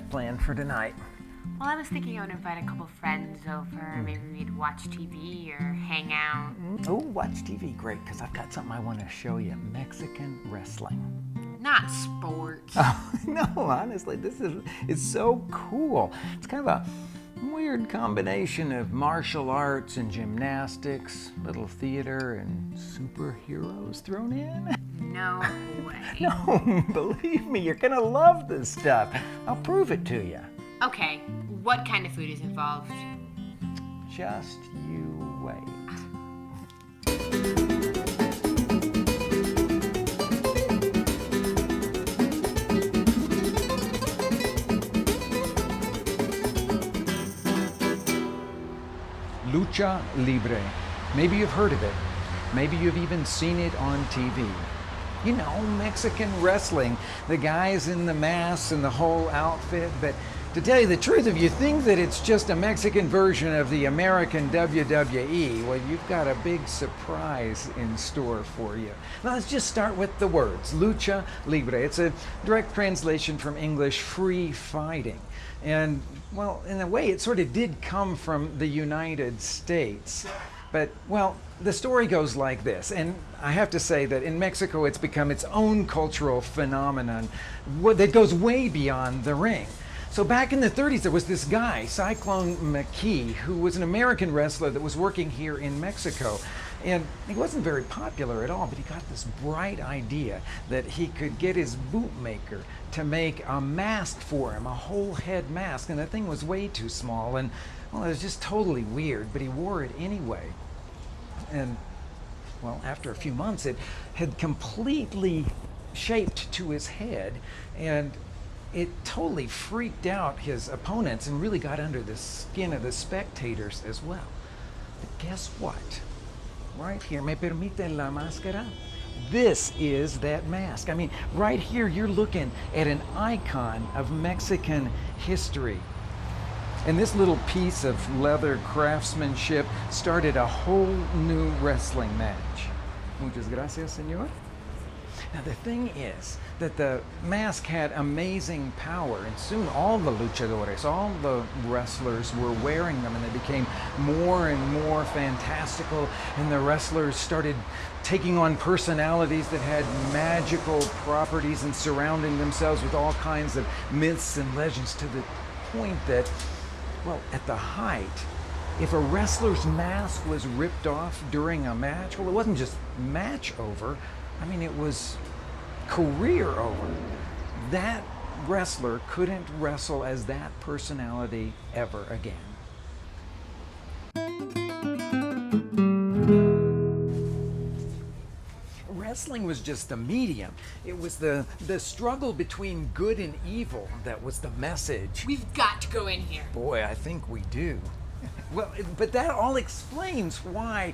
planned for tonight? Well, I was thinking I would invite a couple friends over. Maybe we'd watch TV or hang out. Oh, watch TV, great, because I've got something I want to show you. Mexican wrestling. Not sports. Oh, no, honestly, it's so cool. It's kind of a weird combination of martial arts and gymnastics, little theater and superheroes thrown in. No way. No, believe me, you're gonna love this stuff. I'll prove it to you. Okay, what kind of food is involved? Just you wait. Lucha Libre. Maybe you've heard of it. Maybe you've even seen it on TV. You know, Mexican wrestling, the guys in the masks and the whole outfit, but to tell you the truth, if you think that it's just a Mexican version of the American WWE, well, you've got a big surprise in store for you. Now, let's just start with the words, Lucha Libre. It's a direct translation from English, free fighting. And, well, in a way, it sort of did come from the United States. But, well, the story goes like this, and I have to say that in Mexico it's become its own cultural phenomenon that goes way beyond the ring. So back in the 30s, there was this guy, Cyclone McKee, who was an American wrestler that was working here in Mexico. And he wasn't very popular at all, but he got this bright idea that he could get his bootmaker to make a mask for him, a whole head mask. And the thing was way too small, and, well, it was just totally weird, but he wore it anyway. And, well, after a few months, it had completely shaped to his head, and it totally freaked out his opponents and really got under the skin of the spectators as well. But guess what? Right here, me permite la máscara? This is that mask. I mean, right here, you're looking at an icon of Mexican history. And this little piece of leather craftsmanship started a whole new wrestling match. Muchas gracias, señor. Now, the thing is that the mask had amazing power, and soon all the luchadores, all the wrestlers were wearing them, and they became more and more fantastical, and the wrestlers started taking on personalities that had magical properties and surrounding themselves with all kinds of myths and legends, to the point that, well, at the height, if a wrestler's mask was ripped off during a match, well, it wasn't just match over. I mean, it was career over. That wrestler couldn't wrestle as that personality ever again. Wrestling was just the medium. It was the struggle between good and evil that was the message. We've got to go in here. Boy, I think we do. Well, but that all explains why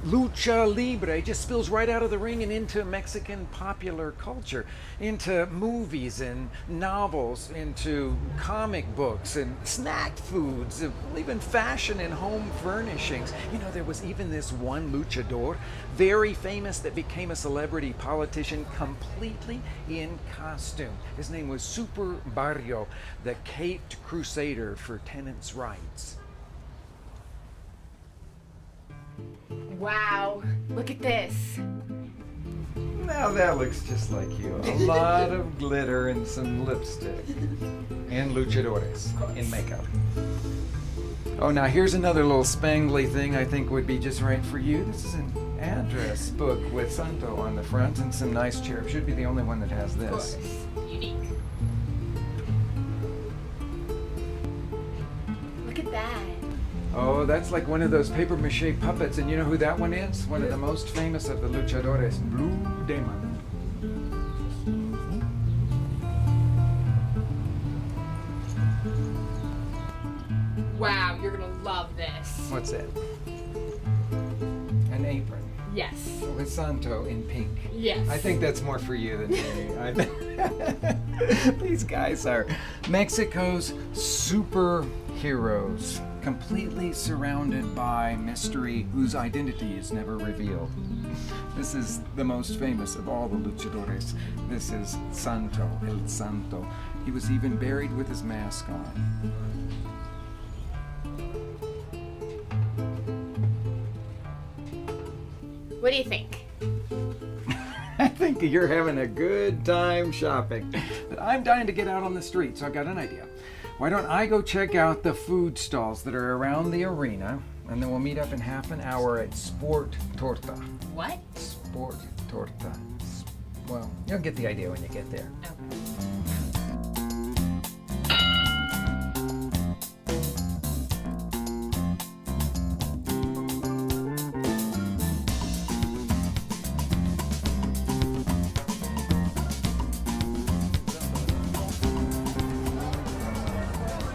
Lucha Libre just spills right out of the ring and into Mexican popular culture, into movies and novels, into comic books and snack foods, even fashion and home furnishings. You know, there was even this one luchador, very famous, that became a celebrity politician completely in costume. His name was Super Barrio, the caped crusader for tenants' rights. Wow, look at this. Now that looks just like you. A lot of glitter and some lipstick. And luchadores in makeup. Oh, now here's another little spangly thing I think would be just right for you. This is an address book with Santo on the front and some nice chairs. Should be the only one that has this. Of course, unique. Look at that. Oh, that's like one of those paper mache puppets, and you know who that one is? One of the most famous of the luchadores, Blue Demon. Wow, you're gonna love this. What's that? An apron. Yes. With Santo in pink. Yes. I think that's more for you than me. These guys are Mexico's superheroes, completely surrounded by mystery whose identity is never revealed. This is the most famous of all the luchadores. This is Santo, El Santo. He was even buried with his mask on. What do you think? I think you're having a good time shopping. But I'm dying to get out on the street, so I've got an idea. Why don't I go check out the food stalls that are around the arena, and then we'll meet up in half an hour at Sport Torta. What? Sport Torta. Well, you'll get the idea when you get there.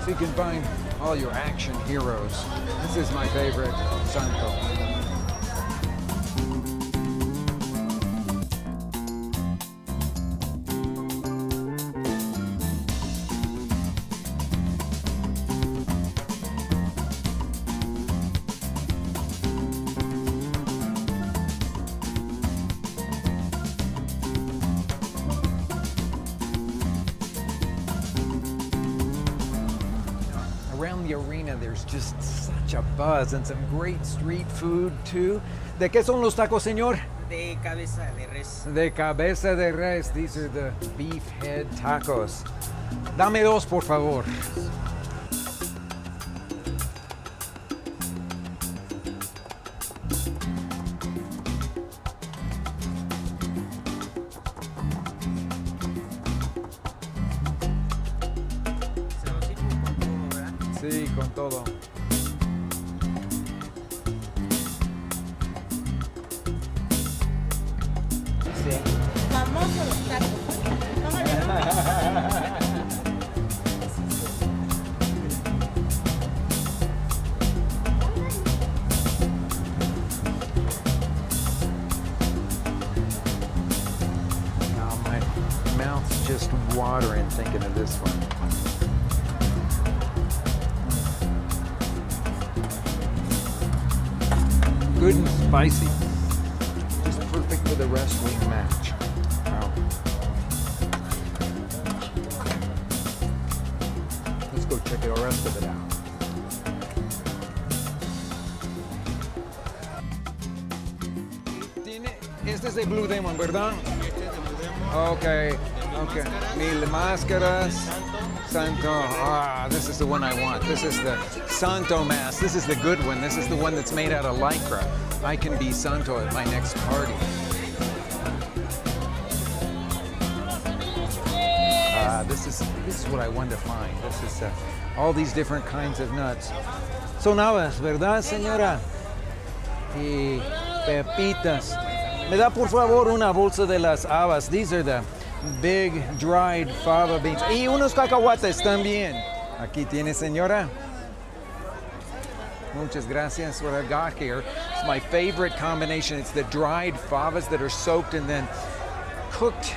So you can find all your action heroes. This is my favorite, Santo. Around the arena, there's just such a buzz and some great street food too. ¿De qué son los tacos, señor? De cabeza de res. De cabeza de res. These are the beef head tacos. Dame dos, por favor. Sí, con todo. Famosos los tacos. Now my mouth's just watering thinking of this one. Good and spicy. Just perfect for the wrestling match. Wow. Let's go check the rest of it out. Este es de Blue Demon, ¿verdad? Okay, okay. Mil máscaras. Santo. Ah, this is the one I want. This is the Santo mask. This is the good one. This is the one that's made out of lycra. I can be Santo at my next party. This is what I wanted to find. This is all these different kinds of nuts. Son habas, ¿verdad, señora? Y pepitas. Me da por favor una bolsa de las habas. These are the big dried fava beans. Y unos cacahuates también. Aquí tiene, señora. Muchas gracias. What I've got here is my favorite combination. It's the dried favas that are soaked and then cooked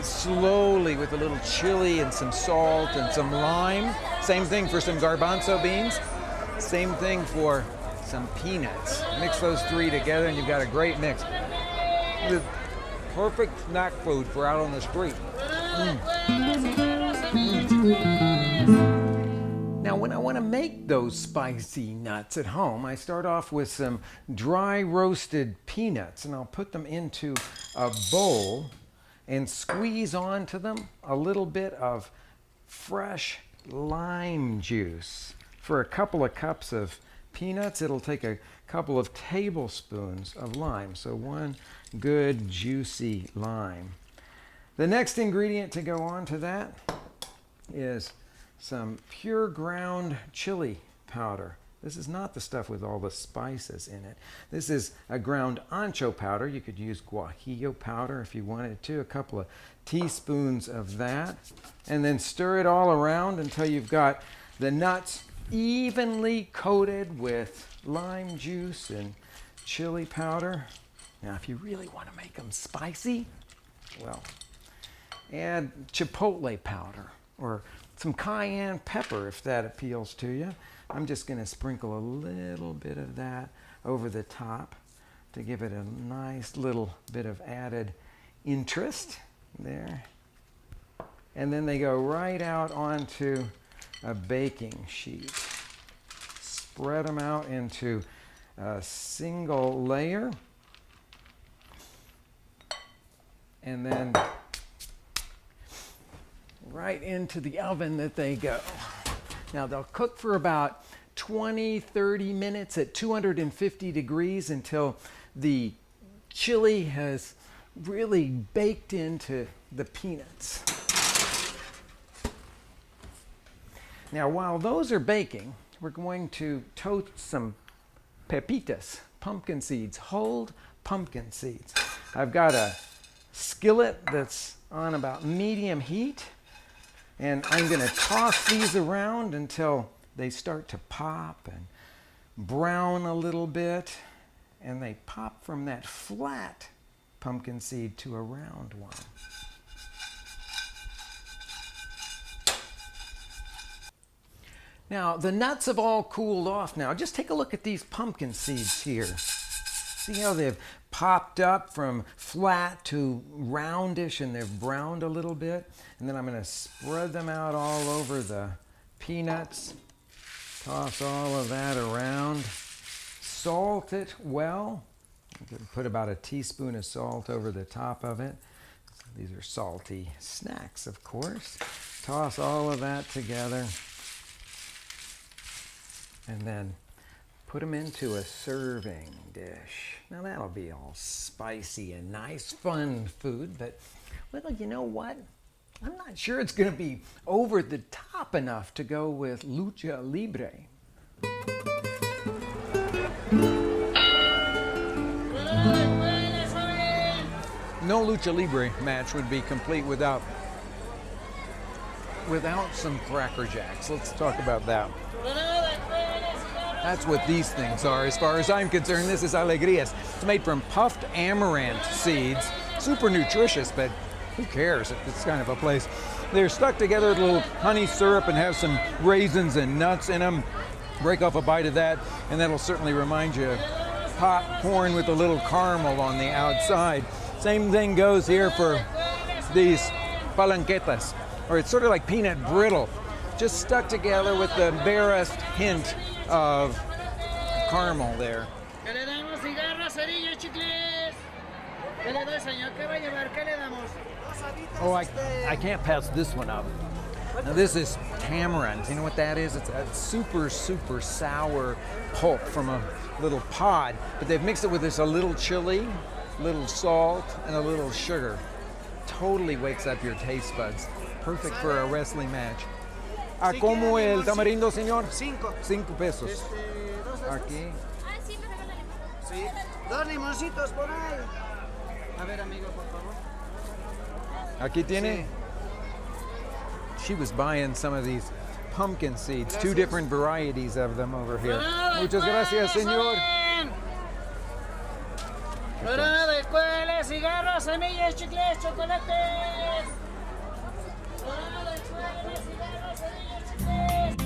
slowly with a little chili and some salt and some lime. Same thing for some garbanzo beans. Same thing for some peanuts. Mix those three together and you've got a great mix. The perfect snack food for out on the street. Now, when I want to make those spicy nuts at home, I start off with some dry roasted peanuts, and I'll put them into a bowl and squeeze onto them a little bit of fresh lime juice. For a couple of cups of peanuts, it'll take a couple of tablespoons of lime. So one good juicy lime. The next ingredient to go on to that is some pure ground chili powder. This is not the stuff with all the spices in it. This is a ground ancho powder. You could use guajillo powder if you wanted to, a couple of teaspoons of that, and then stir it all around until you've got the nuts evenly coated with lime juice and chili powder. Now, if you really want to make them spicy, well, add chipotle powder or some cayenne pepper if that appeals to you. I'm just going to sprinkle a little bit of that over the top to give it a nice little bit of added interest there. and then they go right out onto a baking sheet. Spread them out into a single layer, and then right into the oven that they go. Now they'll cook for about 20-30 minutes at 250 degrees until the chili has really baked into the peanuts. Now while those are baking, we're going to toast some pepitas, pumpkin seeds, whole pumpkin seeds. I've got a skillet that's on about medium heat, and I'm going to toss these around until they start to pop and brown a little bit, and they pop from that flat pumpkin seed to a round one. Now, the nuts have all cooled off now. Just take a look at these pumpkin seeds here. See how they've popped up from flat to roundish, and they've browned a little bit? And then I'm going to spread them out all over the peanuts. Toss all of that around. Salt it well. I'm going to put about a teaspoon of salt over the top of it. These are salty snacks, of course. Toss all of that together. And then put them into a serving dish. Now that'll be all spicy and nice, fun food, but well, you know what? I'm not sure it's going to be over the top enough to go with Lucha Libre. No Lucha Libre match would be complete without some Cracker Jacks. Let's talk about that. That's what these things are, as far as I'm concerned. This is Alegrías. It's made from puffed amaranth seeds. Super nutritious, but who cares at this kind of a place? They're stuck together with a little honey syrup and have some raisins and nuts in them. Break off a bite of that, and that'll certainly remind you of popcorn with a little caramel on the outside. Same thing goes here for these palanquetas, or it's sort of like peanut brittle, just stuck together with the barest hint of caramel there. Oh, I can't pass this one up. Now this is tamarind. You know what that is? It's a super, super sour pulp from a little pod, but they've mixed it with this a little chili, little salt, and a little sugar. Totally wakes up your taste buds. Perfect for a wrestling match. ¿A cómo el tamarindo, señor? 5 pesos. Aquí. Sí. 2 limoncitos por ahí. A ver, amigo, por favor. Aquí tiene. She was buying some of these pumpkin seeds, 2 different varieties of them over here. Muchas gracias, señor. Corona de escuela, cigarros, semillas, chicles, chocolates. Corona de escuela, cigarros, semillas, chicles.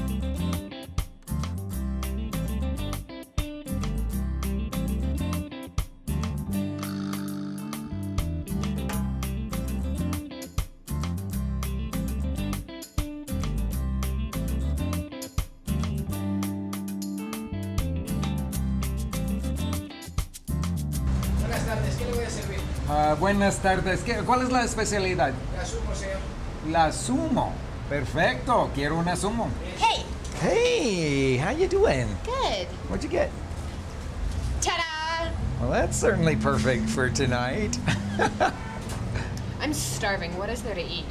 Buenas tardes, ¿qué le voy a servir? Buenas tardes. ¿Cuál es la especialidad? La sumo, señor. La Sumo. Perfecto. Quiero una Sumo. Hey, Hey, how you doing? good. What'd you get? Ta-da! Well, that's certainly perfect for tonight. I'm starving. What is there to eat?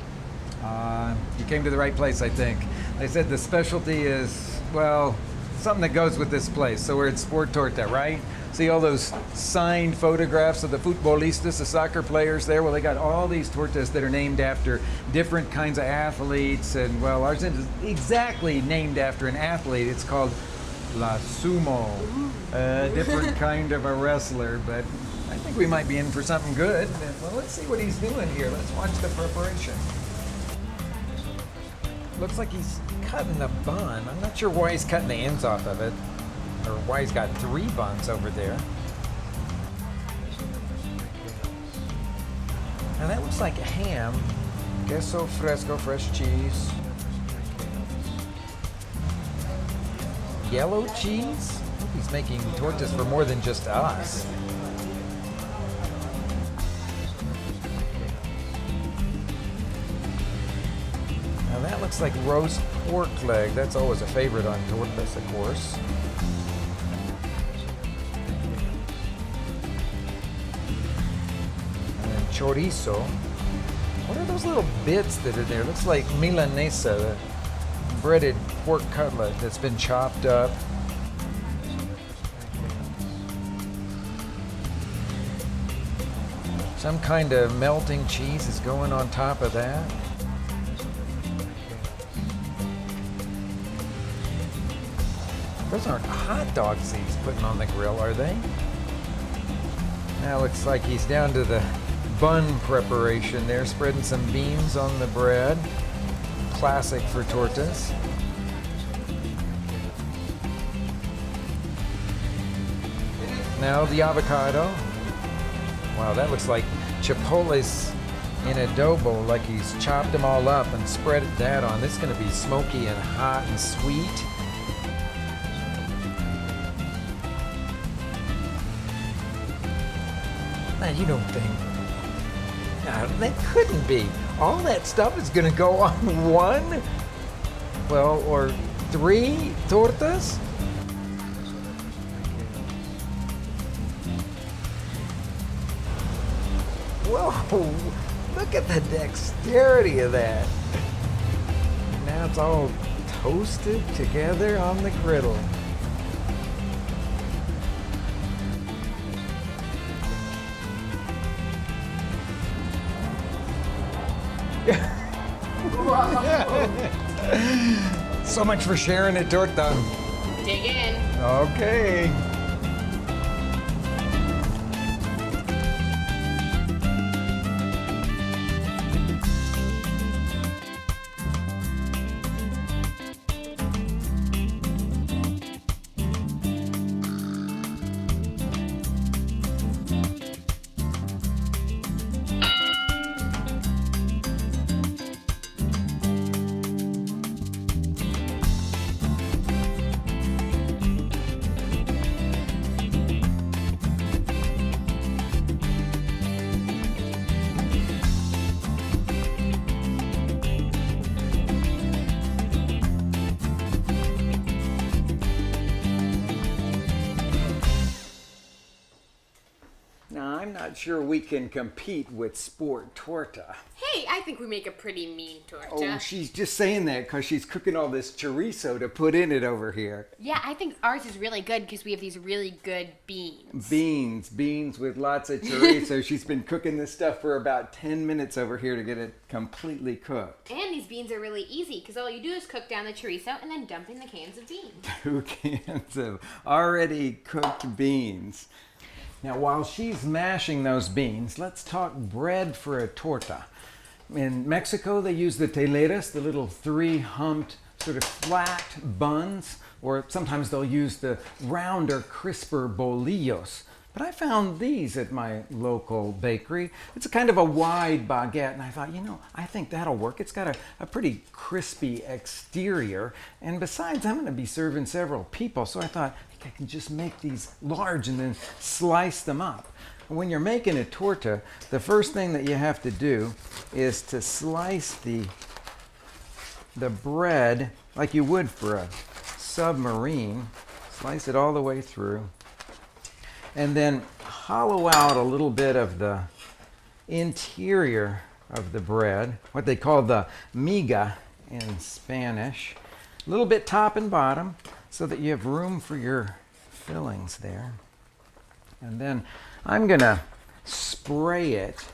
You came to the right place, I think. They said the specialty is, well, something that goes with this place. So we're at Sport Torta, right? See all those signed photographs of the futbolistas, the soccer players there? Well, they got all these tortas that are named after different kinds of athletes. And, well, ours isn't exactly named after an athlete. It's called La Sumo, a different kind of a wrestler. But I think we might be in for something good. Well, let's see what he's doing here. Let's watch the preparation. Looks like he's cutting a bun. I'm not sure why he's cutting the ends off of it, or why he's got 3 buns over there. Now that looks like ham, Queso fresco, fresh cheese. Yellow cheese? I hope he's making tortas for more than just us. Now that looks like roast pork leg. That's always a favorite on tortas, of course. And then chorizo. What are those little bits that are there? Looks like milanesa, the breaded pork cutlet that's been chopped up. Some kind of melting cheese is going on top of that. Those aren't hot dogs he's putting on the grill, are they? Now looks like he's down to the bun preparation there, spreading some beans on the bread. Classic for tortas. Now the avocado. Wow, that looks like chipotles in adobo, like he's chopped them all up and spread that on. This is going to be smoky and hot and sweet. Now, you don't think... No, that couldn't be. All that stuff is going to go on one? Well, or 3 tortas? Whoa, look at the dexterity of that. Now it's all toasted together on the griddle. So much for sharing a torta. Dig in. Okay. Now, I'm not sure we can compete with Sport Torta. Hey, I think we make a pretty mean torta. Oh, she's just saying that because she's cooking all this chorizo to put in it over here. Yeah, I think ours is really good because we have these really good beans. Beans with lots of chorizo. She's been cooking this stuff for about 10 minutes over here to get it completely cooked. And these beans are really easy because all you do is cook down the chorizo and then dump in the cans of beans. 2 cans of already cooked beans. Now, while she's mashing those beans, let's talk bread for a torta. In Mexico, they use the teleras, the little 3-humped sort of flat buns, or sometimes they'll use the rounder, crisper bolillos. But I found these at my local bakery. It's a kind of a wide baguette, and I thought, I think that'll work. It's got a pretty crispy exterior, and besides, I'm going to be serving several people, so I thought, I can just make these large and then slice them up. When you're making a torta, the first thing that you have to do is to slice the bread like you would for a submarine. Slice it all the way through. And then hollow out a little bit of the interior of the bread, what they call the miga in Spanish. A little bit top and bottom so that you have room for your fillings there. And then I'm gonna spray it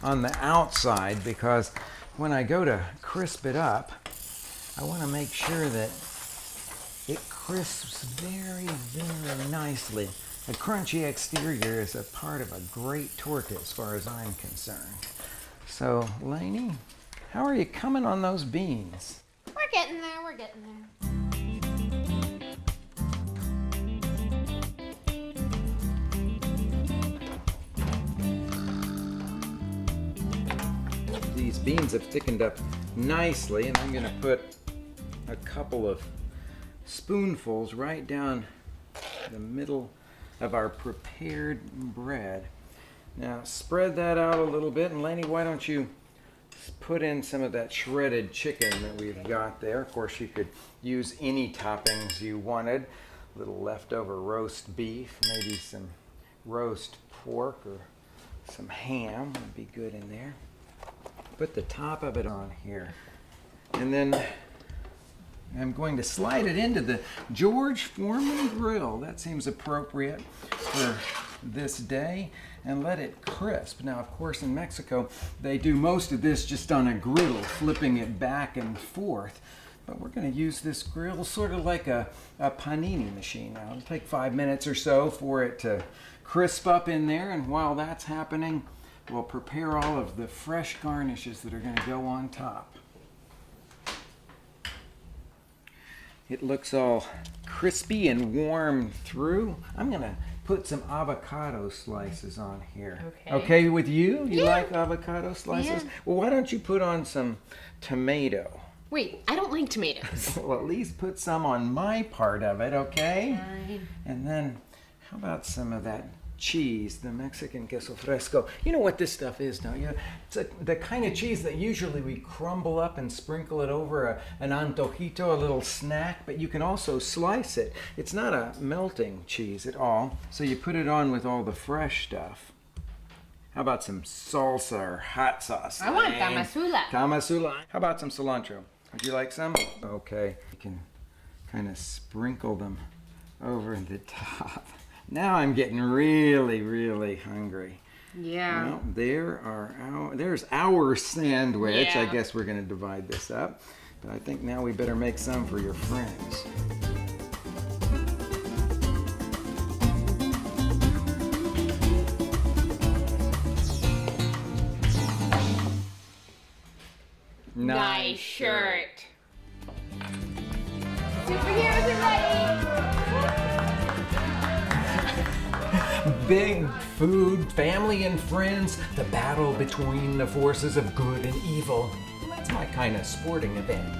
on the outside because when I go to crisp it up, I want to make sure that it crisps very, very nicely. A crunchy exterior is a part of a great torta as far as I'm concerned. So, Lanie, how are you coming on those beans? We're getting there, we're getting there. These beans have thickened up nicely, and I'm gonna put a couple of spoonfuls right down the middle of our prepared bread. Now spread that out a little bit, and Lanie, why don't you put in some of that shredded chicken that we've got there. Of course, you could use any toppings you wanted. A little leftover roast beef, maybe some roast pork or some ham would be good in there. Put the top of it on here. And then I'm going to slide it into the George Foreman grill. That seems appropriate for this day, and let it crisp. Now, of course, in Mexico, they do most of this just on a griddle, flipping it back and forth. But we're going to use this grill sort of like a panini machine. Now, it'll take 5 minutes or so for it to crisp up in there, and while that's happening, we'll prepare all of the fresh garnishes that are going to go on top. It looks all crispy and warm through. I'm going to put some avocado slices on here. Okay. Okay with you? You Yeah. like avocado slices? Yeah. Well, why don't you put on some tomato? Wait, I don't like tomatoes. Well, at least put some on my part of it, okay? Fine. And then, how about some of that cheese, the Mexican queso fresco? You know what this stuff is, don't you? It's the kind of cheese that usually we crumble up and sprinkle it over an antojito, a little snack, but you can also slice it. It's not a melting cheese at all, so you put it on with all the fresh stuff. How about some salsa or hot sauce? I want Lane? tamasula. Tamasula. How about some cilantro? Would you like some? Okay. You can kind of sprinkle them over the top. Now I'm getting really, really hungry. Yeah. Well, there's our sandwich. I Yeah. guess we're going to divide this up. But I think now we better make some for your friends. Nice shirt. Superheroes are ready. Big food, family and friends, the battle between the forces of good and evil. That's my kind of sporting event.